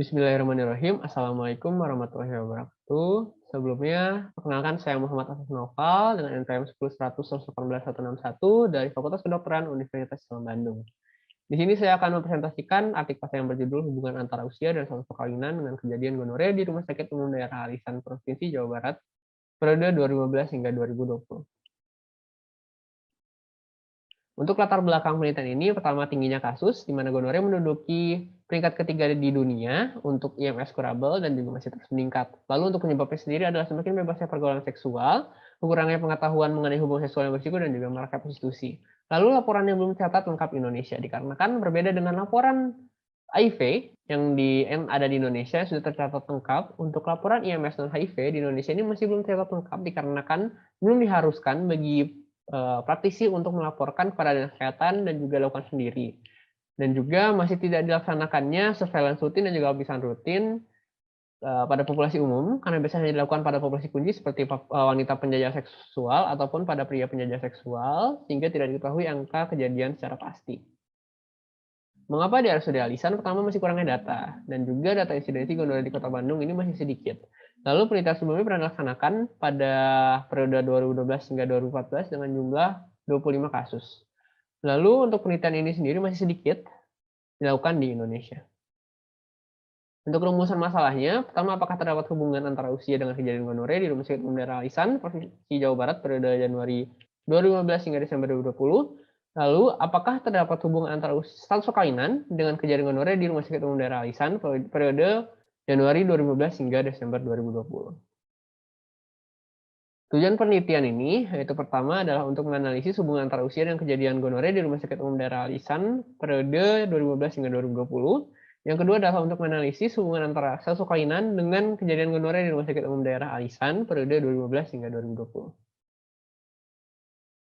Bismillahirrahmanirrahim. Assalamualaikum warahmatullahi wabarakatuh. Sebelumnya, perkenalkan saya Muhammad Afif Noval dengan NPM 10.100.118.161 dari Fakultas Kedokteran Universitas Islam Bandung. Di sini saya akan mempresentasikan artikel yang berjudul Hubungan Antara Usia dan Status Perkawinan dengan Kejadian Gonorrea di Rumah Sakit Umum Daerah Alisan Provinsi Jawa Barat periode 2015 hingga 2020. Untuk latar belakang penelitian ini, pertama tingginya kasus, di mana gonorrea menduduki peringkat ketiga di dunia untuk IMS curable dan juga masih terus meningkat. Lalu untuk penyebabnya sendiri adalah semakin bebasnya pergaulan seksual, kurangnya pengetahuan mengenai hubungan seksual yang berisiko, dan juga maraknya prostitusi. Lalu laporan yang belum tercatat lengkap Indonesia, dikarenakan berbeda dengan laporan HIV yang ada di Indonesia sudah tercatat lengkap. Untuk laporan IMS dan HIV di Indonesia ini masih belum tercatat lengkap dikarenakan belum diharuskan bagi praktisi untuk melaporkan kepada dinas kesehatan dan juga lakukan sendiri. Dan juga masih tidak dilaksanakannya surveillance rutin dan juga lapisan rutin pada populasi umum, karena biasanya dilakukan pada populasi kunci seperti wanita penjajah seksual ataupun pada pria penjajah seksual, sehingga tidak diketahui angka kejadian secara pasti. Mengapa di RSUD Alisan? Pertama, masih kurangnya data, dan juga data insidensi gonorrea di Kota Bandung ini masih sedikit. Lalu penelitian sebelumnya pernah dilaksanakan pada periode 2012 hingga 2014 dengan jumlah 25 kasus. Lalu untuk penelitian ini sendiri masih sedikit dilakukan di Indonesia. Untuk rumusan masalahnya, pertama, apakah terdapat hubungan antara usia dengan kejadian gonorrea di Rumah Sakit Umum Daerah Alisan, Provinsi Jawa Barat periode Januari 2015 hingga Desember 2020? Lalu, apakah terdapat hubungan antara status perkawinan dengan kejadian gonorrea di Rumah Sakit Umum Daerah Alisan periode Januari 2015 hingga Desember 2020? Tujuan penelitian ini yaitu pertama adalah untuk menganalisis hubungan antara usia dan kejadian gonorrea di Rumah Sakit Umum Daerah Alisan periode 2015 hingga 2020. Yang kedua adalah untuk menganalisis hubungan antara status perkawinan dengan kejadian gonorrea di Rumah Sakit Umum Daerah Alisan periode 2015 hingga 2020.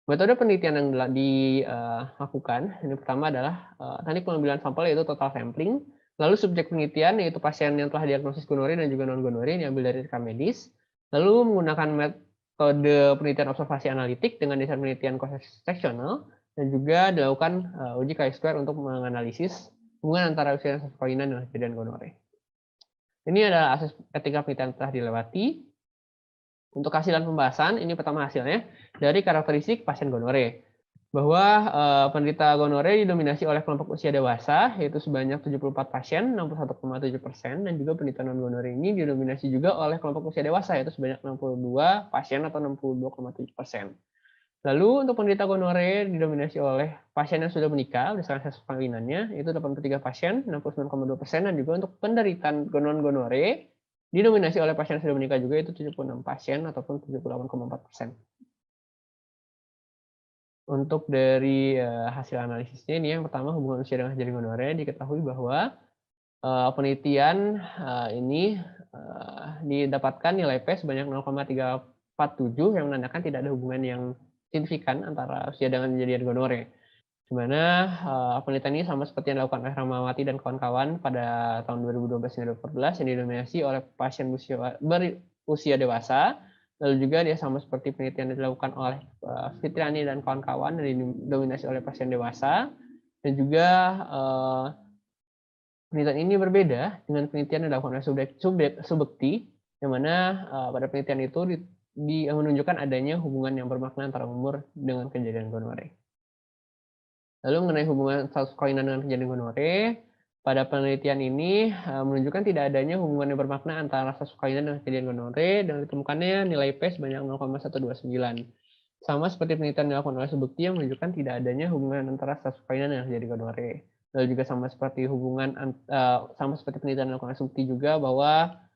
Metode penelitian yang dilakukan, ini pertama adalah teknik pengambilan sampel yaitu total sampling. Lalu subjek penelitian yaitu pasien yang telah diagnosis gonorrea dan juga non-gonorrea yang diambil dari rekam medis. Lalu menggunakan metode penelitian observasi analitik dengan desain penelitian cross-sectional dan juga dilakukan uji chi-square untuk menganalisis hubungan antara usia dan perkawinan dengan kejadian gonorrea. Ini adalah asas etika penelitian telah dilewati. Untuk hasil dan pembahasan, ini pertama hasilnya dari karakteristik pasien gonorrea, bahwa penderita gonorrea didominasi oleh kelompok usia dewasa, yaitu sebanyak 74 pasien, 61,7%, dan juga penderita non-gonorrea ini didominasi juga oleh kelompok usia dewasa, yaitu sebanyak 62 pasien atau 62,7%. Lalu untuk penderita gonorrea didominasi oleh pasien yang sudah menikah berdasarkan hasil perkawinannya, yaitu 83 pasien, 69,2%, dan juga untuk penderita non-gonorrea didominasi oleh pasien yang sudah menikah juga, itu 76 pasien ataupun 78,4%. Untuk dari hasil analisisnya ini yang pertama hubungan usia dengan kejadian gonorrea, diketahui bahwa penelitian ini didapatkan nilai P sebanyak 0,347 yang menandakan tidak ada hubungan yang signifikan antara usia dengan kejadian gonorrea. Di mana penelitian ini sama seperti yang dilakukan oleh Rahmawati dan kawan-kawan pada tahun 2012 hingga 2014 yang didominasi oleh pasien berusia dewasa. Lalu juga dia sama seperti penelitian yang dilakukan oleh Fitriani dan kawan-kawan yang didominasi oleh pasien dewasa. Dan juga penelitian ini berbeda dengan penelitian yang dilakukan oleh Subekti, yang mana pada penelitian itu menunjukkan adanya hubungan yang bermakna antara umur dengan kejadian gonorrea. Lalu mengenai hubungan status perkawinan dengan kejadian gonorrea, pada penelitian ini menunjukkan tidak adanya hubungan yang bermakna antara status perkawinan dengan kejadian gonorrea dan ditemukannya nilai P sebanyak 0,129. Sama seperti penelitian yang dilakukan oleh Subekti yang menunjukkan tidak adanya hubungan antara status perkawinan dengan kejadian gonorrea. Lalu juga sama seperti penelitian yang dilakukan oleh Subekti juga bahwa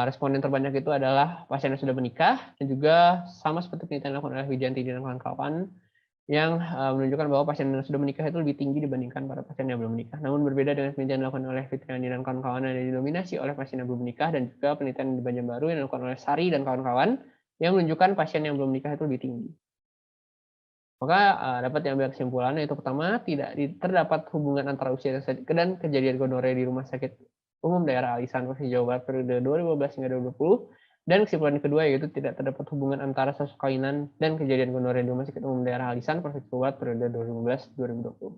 responden terbanyak itu adalah pasien yang sudah menikah, dan juga sama seperti penelitian yang dilakukan oleh Wijanti dan kawan-kawan yang menunjukkan bahwa pasien yang sudah menikah itu lebih tinggi dibandingkan para pasien yang belum menikah. Namun berbeda dengan penelitian yang dilakukan oleh Fitriani dan kawan-kawan yang didominasi oleh pasien yang belum menikah, dan juga penelitian di Banjarbaru yang dilakukan oleh Sari dan kawan-kawan yang menunjukkan pasien yang belum menikah itu lebih tinggi. Maka dapat diambil kesimpulan yaitu pertama, tidak terdapat hubungan antara usia dan kejadian gonorrea di Rumah Sakit Umum Daerah Alisan Provinsi Jawa Barat periode 2015 hingga 2020. Dan kesimpulan kedua yaitu tidak terdapat hubungan antara status perkawinan dan kejadian gonorrea di Rumah Sakit Umum Daerah Alisan Provinsi Jawa Barat periode 2015-2020.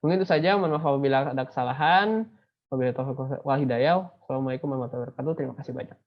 Mungkin itu saja, mohon maaf apabila ada kesalahan. Wabillahi taufiq wal hidayah. Wassalamualaikum warahmatullahi wabarakatuh. Terima kasih banyak.